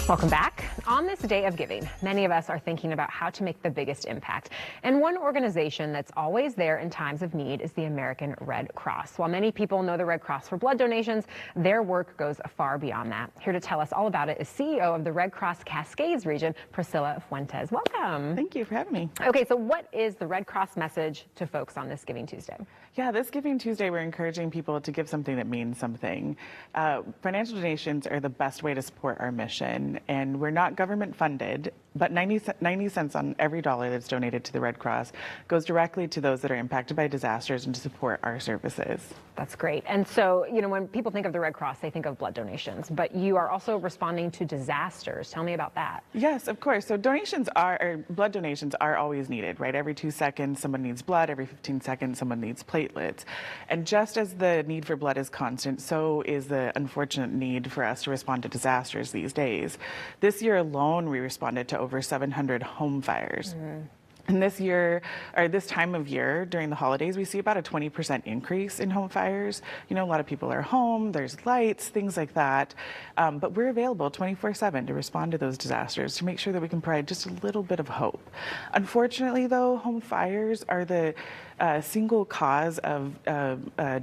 Welcome back. On this day of giving, many of us are thinking about how to make the biggest impact. And one organization that's always there in times of need is the American Red Cross. While many people know the Red Cross for blood donations, their work goes far beyond that. Here to tell us all about it is CEO of the Red Cross Cascades region, Priscilla Fuentes. Welcome. Thank you for having me. Okay, so what is the Red Cross message to folks on this Giving Tuesday? Yeah, this Giving Tuesday, we're encouraging people to give something that means something. Financial donations are the best way to support our mission, and we're not government funded, but 90 cents on every dollar that's donated to the Red Cross goes directly to those that are impacted by disasters and to support our services. That's great. And so, when people think of the Red Cross, they think of blood donations, but you are also responding to disasters. Tell me about that. Yes, of course. So blood donations are always needed, right? Every 2 seconds, someone needs blood. Every 15 seconds, someone needs platelets. And just as the need for blood is constant, so is the unfortunate need for us to respond to disasters these days. This year alone, we responded to over 700 home fires. And this year, or this time of year during the holidays, we see about a 20% increase in home fires. A lot of people are home, there's lights, things like that. But we're available 24/7 to respond to those disasters, to make sure that we can provide just a little bit of hope. Unfortunately, though, home fires are the single cause of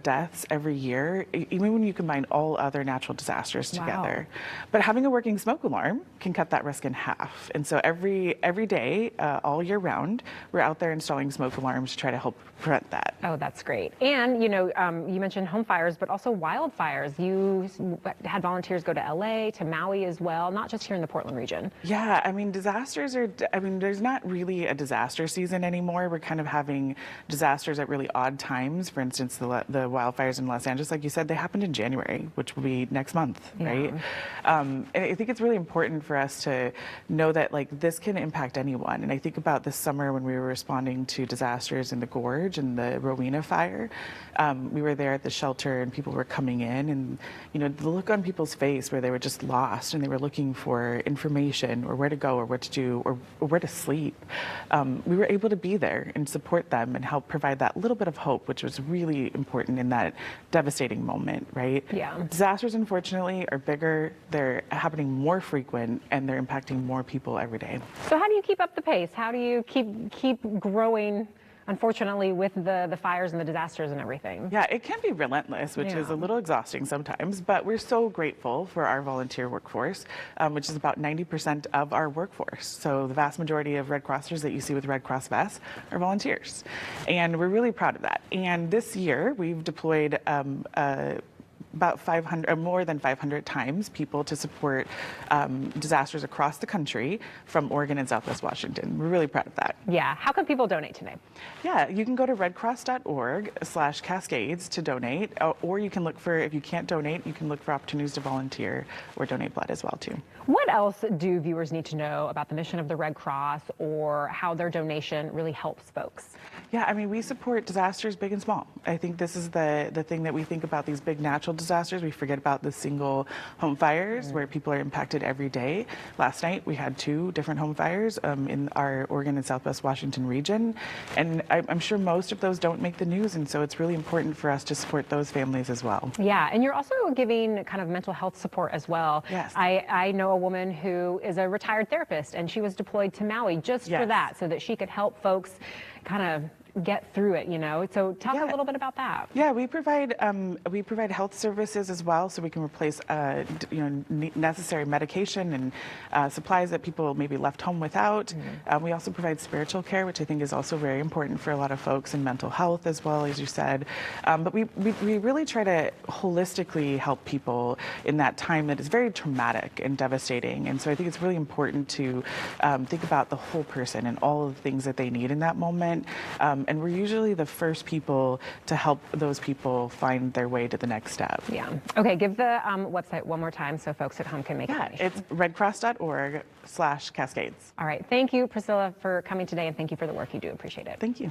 deaths every year, even when you combine all other natural disasters together. Wow. But having a working smoke alarm can cut that risk in half. And so every day, all year round, we're out there installing smoke alarms to try to help prevent that. Oh, that's great. And, you mentioned home fires, but also wildfires. You had volunteers go to LA, to Maui as well, not just here in the Portland region. Yeah, disasters there's not really a disaster season anymore. We're kind of having disasters at really odd times. For instance, the wildfires in Los Angeles, like you said, they happened in January, which will be next month, right? And I think it's really important for us to know that this can impact anyone. And I think about this summer when we were responding to disasters in the Gorge and the Rowena fire. We were there at the shelter and people were coming in, and the look on people's face where they were just lost and they were looking for information or where to go or what to do or where to sleep. We were able to be there and support them and help provide that little bit of hope, which was really important in that devastating moment, right? Yeah. Disasters, unfortunately, are bigger, they're happening more frequent, and they're impacting more people every day. So how do you keep up the pace? How do you keep growing, unfortunately, with the fires and the disasters and everything? Yeah, it can be relentless, which is a little exhausting sometimes, but we're so grateful for our volunteer workforce, which is about 90% of our workforce. So the vast majority of Red Crossers that you see with Red Cross vests are volunteers. And we're really proud of that. And this year, we've deployed about 500 or more than 500 times people to support disasters across the country from Oregon and Southwest Washington. We're really proud of that. Yeah. How can people donate today? Yeah, you can go to redcross.org/cascades to donate, or you can look for, if you can't donate, you can look for opportunities to volunteer or donate blood as well too. What else do viewers need to know about the mission of the Red Cross or how their donation really helps folks? Yeah, we support disasters big and small. I think this is the thing that we think about, these big natural disasters. We forget about the single home fires where people are impacted every day. Last night we had 2 different home fires in our Oregon and Southwest Washington region, and I'm sure most of those don't make the news, and so it's really important for us to support those families as well. Yeah, and you're also giving kind of mental health support as well. Yes. I know a woman who is a retired therapist, and she was deployed to Maui just for that, so that she could help folks kind of get through it, So talk a little bit about that. Yeah, we provide health services as well, so we can replace necessary medication and supplies that people maybe left home without. We also provide spiritual care, which I think is also very important for a lot of folks, in mental health as well, as you said. But we really try to holistically help people in that time that is very traumatic and devastating. And so I think it's really important to think about the whole person and all of the things that they need in that moment. And we're usually the first people to help those people find their way to the next step. Yeah. Okay, give the website one more time so folks at home can make it. Yeah, it's redcross.org/cascades. All right. Thank you, Priscilla, for coming today, and thank you for the work you do. Appreciate it. Thank you.